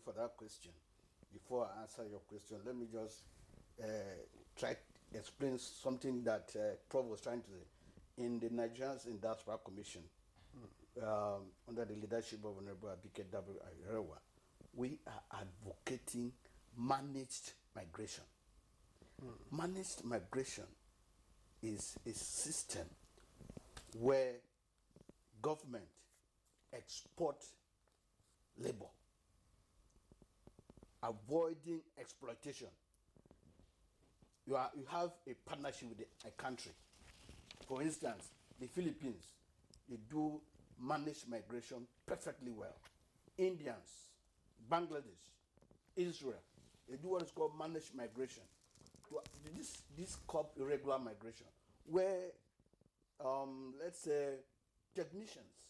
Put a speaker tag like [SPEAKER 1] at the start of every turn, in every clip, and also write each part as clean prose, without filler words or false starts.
[SPEAKER 1] for that question. Before I answer your question, let me just try to explain something that Prof was trying to say. In the Nigerians in Diaspora Commission, under the leadership of Honorable Abike Irregular, we are advocating managed migration. Managed migration is a system where government export labor, avoiding exploitation. You have a partnership with a country. For instance, the Philippines, they do managed migration perfectly well. Indians, Bangladesh, Israel, they do what is called managed migration. This called irregular migration, where let's say technicians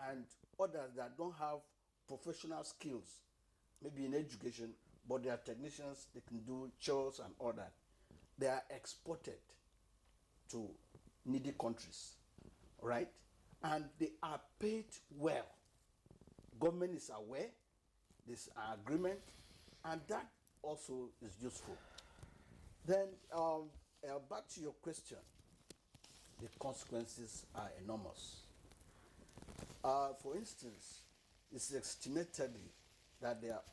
[SPEAKER 1] and others that don't have professional skills, maybe in education, but they are technicians, they can do chores and all that. They are exported to needy countries, right? And they are paid well. Government is aware, this agreement, and that also is useful. Then back to your question, the consequences are enormous. For instance, it's estimated that there are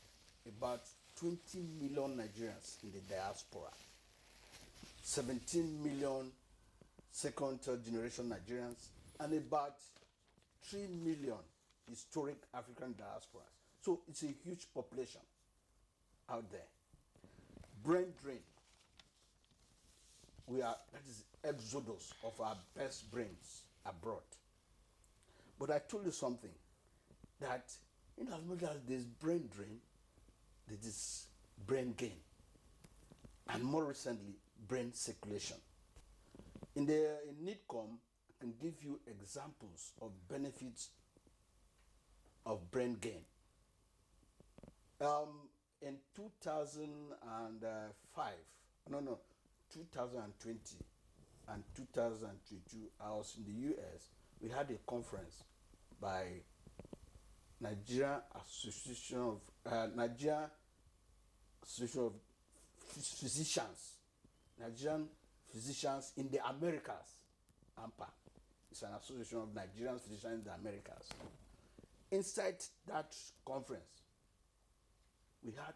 [SPEAKER 1] about 20 million Nigerians in the diaspora, 17 million second, third generation Nigerians, and about 3 million historic African diasporas. So it's a huge population out there. Brain drain. That is exodus of our best brains abroad. But I told you something, that in as much as there's brain drain, there is brain gain. And more recently, brain circulation. In NIDCOM, I can give you examples of benefits of brain gain. In 2020 and 2022, I was in the US. We had a conference by Nigerian Association of Physicians, Nigerian Physicians in the Americas, AMPA. It's an association of Nigerian physicians in the Americas. Inside that conference, we had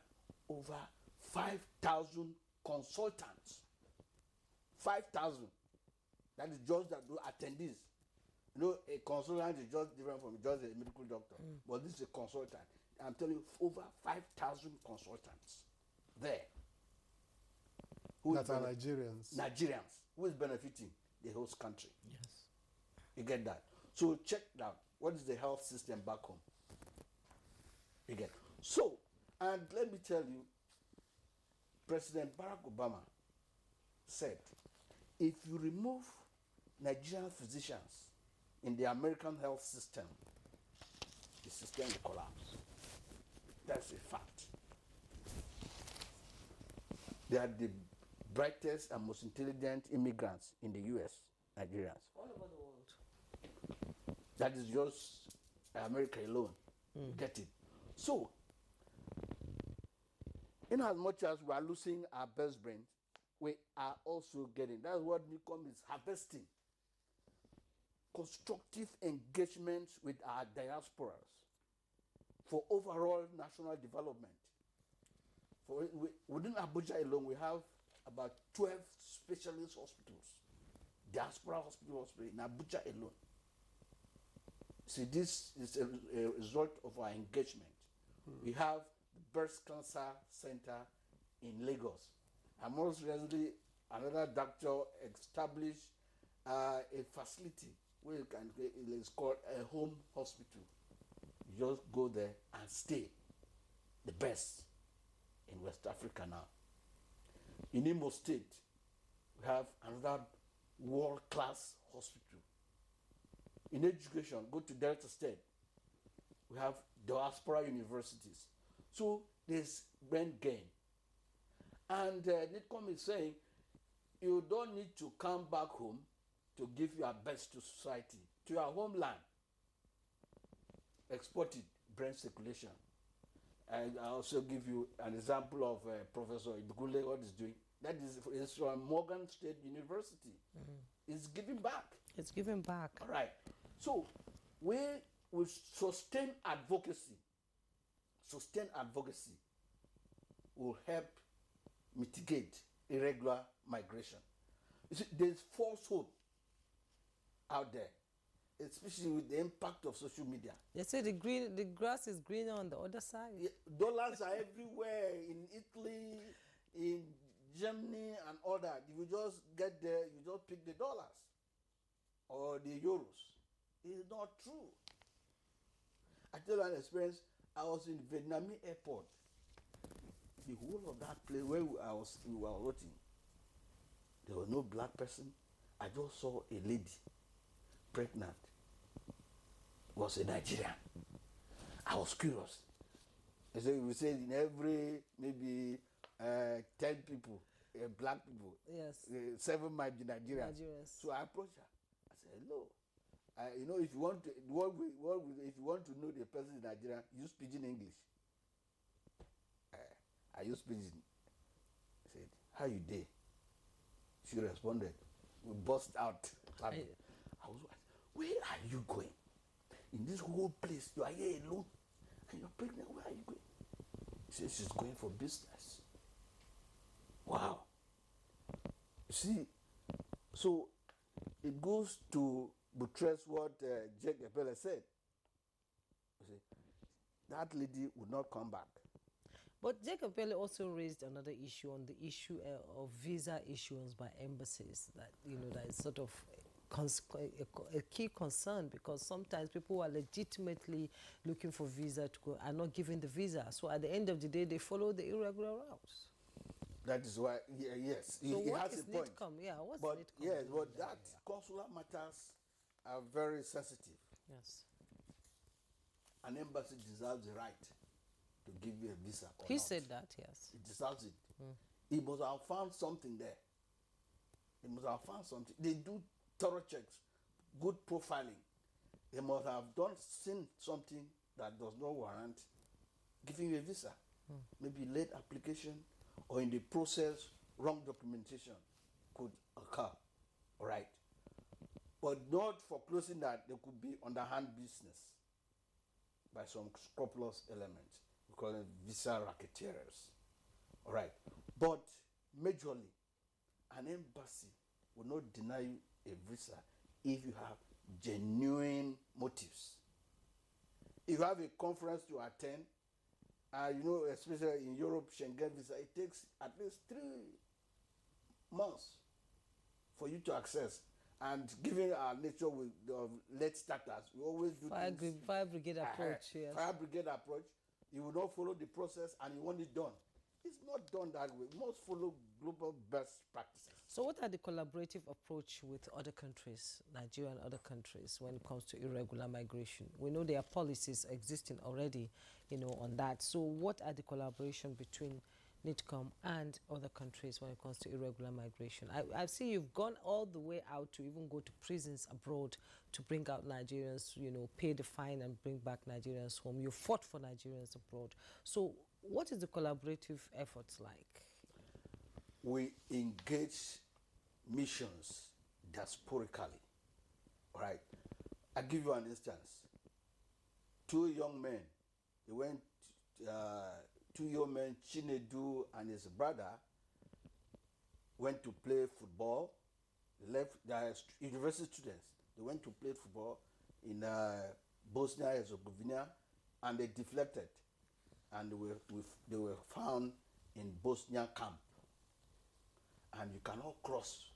[SPEAKER 1] over 5,000 consultants. 5,000. That is just the attendees. You know, a consultant is just different from just a medical doctor. But this is a consultant. I'm telling you, over 5,000 consultants there.
[SPEAKER 2] That are Nigerians.
[SPEAKER 1] Nigerians. Who is benefiting? The host country.
[SPEAKER 3] Yes.
[SPEAKER 1] You get that? So check that. What is the health system back home? You get. So, and let me tell you, President Barack Obama said, if you remove Nigerian physicians in the American health system, the system will collapse. That's a fact. They are the brightest and most intelligent immigrants in the US, Nigerians.
[SPEAKER 3] All over the world.
[SPEAKER 1] That is just America alone. Get it? So, in as much as we are losing our best brains, we are also getting, that's what NICOM is harvesting. Constructive engagement with our diasporas for overall national development. Within Abuja alone, we have about 12 specialist hospitals, diaspora hospital in Abuja alone. See, this is a result of our engagement. We have the Breast Cancer Center in Lagos. And most recently, another doctor established a facility where you can, it's called a home hospital. You just go there and stay. The best in West Africa now. In Imo State, we have another world-class hospital. In education, go to Delta State, we have diaspora universities. So there's brain gain. And NIDCOM is saying, you don't need to come back home to give your best to society, to your homeland. Exported brain circulation. I also give you an example of Professor Irregular, what he's doing. That is from Morgan State University. It's giving back.
[SPEAKER 3] It's giving back.
[SPEAKER 1] All right. So we will sustain advocacy will help mitigate irregular migration. You see, there's false hope out there, especially with the impact of social media.
[SPEAKER 3] They say the grass is greener on the other side.
[SPEAKER 1] Yeah, dollars are everywhere in Italy, in Germany, and all that. If you just get there, you just pick the dollars or the euros. It's not true. I tell you an experience. I was in Vietnamese airport. The whole of that place where we were waiting, there was no black person. I just saw a lady, pregnant, was a Nigerian. I was curious. So we said in every maybe 10 people, black people,
[SPEAKER 3] Yes.
[SPEAKER 1] 7 might be Nigerians. So I approached her. I said, hello. You know, if you want to, if you want to know the person in Nigeria, use pidgin English. I use pidgin. I said, how you dey? She responded. We burst out. I was like, where are you going? In this whole place, you are here alone, and you're pregnant. Where are you going? She said she's going for business. Wow. You see, so it goes to buttress what Jake Epele said. You see, that lady would not come back.
[SPEAKER 3] But Jacob Pele also raised another issue on the issue of visa issuance by embassies. That that is sort of a key concern, because sometimes people who are legitimately looking for visa to go are not given the visa. So at the end of the day, they follow the irregular routes.
[SPEAKER 1] That is why, yes,
[SPEAKER 3] so
[SPEAKER 1] it
[SPEAKER 3] what
[SPEAKER 1] has
[SPEAKER 3] is
[SPEAKER 1] a point.
[SPEAKER 3] NITCOM? Yeah, what's
[SPEAKER 1] but
[SPEAKER 3] NITCOM?
[SPEAKER 1] Yes, but that consular matters are very sensitive.
[SPEAKER 3] Yes.
[SPEAKER 1] An embassy deserves the right to give you a visa.
[SPEAKER 3] He said that, yes.
[SPEAKER 1] It deserves it. He must have found something there. He must have found something. They do thorough checks, good profiling. They must have seen something that does not warrant giving you a visa. Maybe late application, or in the process, wrong documentation could occur. All right. But not foreclosing that there could be underhand business by some scrupulous elements. We call them visa racketeers. All right. But majorly, an embassy will not deny you a visa if you have genuine motives. If you have a conference to attend, especially in Europe, Schengen visa, it takes at least 3 months for you to access. And given our nature with late starters, we always do
[SPEAKER 3] fire brigade approach. Yes.
[SPEAKER 1] Fire brigade approach. You will not follow the process, and you want it done. It's not done that way. We must follow global best practices.
[SPEAKER 3] So what are the collaborative approach with other countries, Nigeria and other countries, when it comes to irregular migration? We know there are policies existing already, on that. So what are the collaboration between NITCOM and other countries when it comes to irregular migration? I see you've gone all the way out to even go to prisons abroad to bring out Nigerians, pay the fine and bring back Nigerians home. You fought for Nigerians abroad. So what is the collaborative efforts like?
[SPEAKER 1] We engage missions diasporically. All right. I'll give you an instance. 2 young men, they went, 2 young men, Chinedu and his brother, went to play football. They left, they are university students. They went to play football in Bosnia and Herzegovina, and they deflected. And they were found in Bosnia camp. And you cannot cross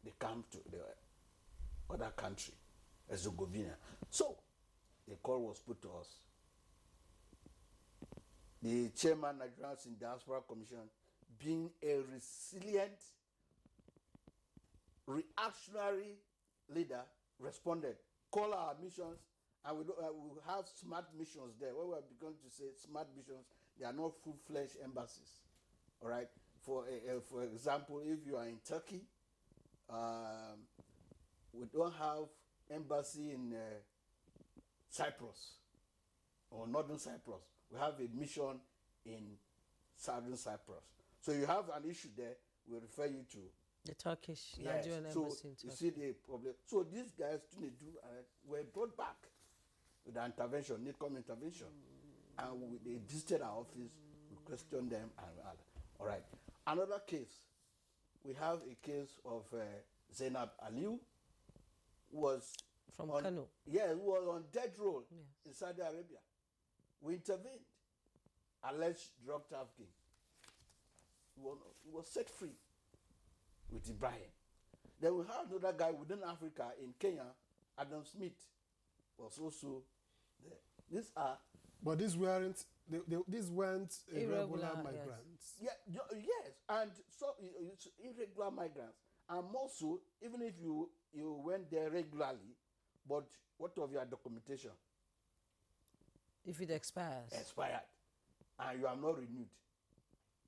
[SPEAKER 1] the camp to the other country, Herzegovina. So, the call was put to us. The chairman, Nigerian Diaspora Commission, being a resilient, reactionary leader, responded, call our missions, and we have smart missions there. When we are beginning to say smart missions, they are not full-fledged embassies. All right. For example, if you are in Turkey, we don't have embassy in Cyprus or Northern Cyprus. We have a mission in southern Cyprus. So you have an issue there, we refer you to
[SPEAKER 3] the Turkish, Nigerian embassy in Turkey.
[SPEAKER 1] You see the problem. So these guys were brought back with the intervention, NICOM intervention. And they visited our office, we questioned them, and all right. Another case, we have a case of Zainab Aliu, who was
[SPEAKER 3] from Kano.
[SPEAKER 1] Yeah, who was on death row
[SPEAKER 3] Yes.
[SPEAKER 1] in Saudi Arabia. We intervened, alleged drug trafficking. He was set free with Ibrahim. Then we have another guy within Africa in Kenya, Adam Smith, was also there. These are.
[SPEAKER 2] But these weren't irregular migrants.
[SPEAKER 1] Yes. Yeah, yes, and so it's irregular migrants. And also, even if you went there regularly, but what of your documentation?
[SPEAKER 3] If it expires.
[SPEAKER 1] Expired, and you are not renewed.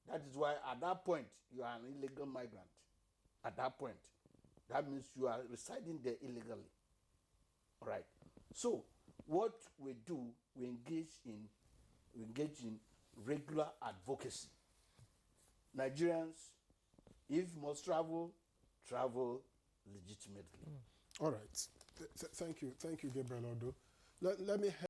[SPEAKER 1] That is why at that point you are an illegal migrant. At that point, that means you are residing there illegally. All right. So what we do, we engage in regular advocacy. Nigerians, if must travel legitimately.
[SPEAKER 2] All right. Thank you, Gabriel Odo. Let me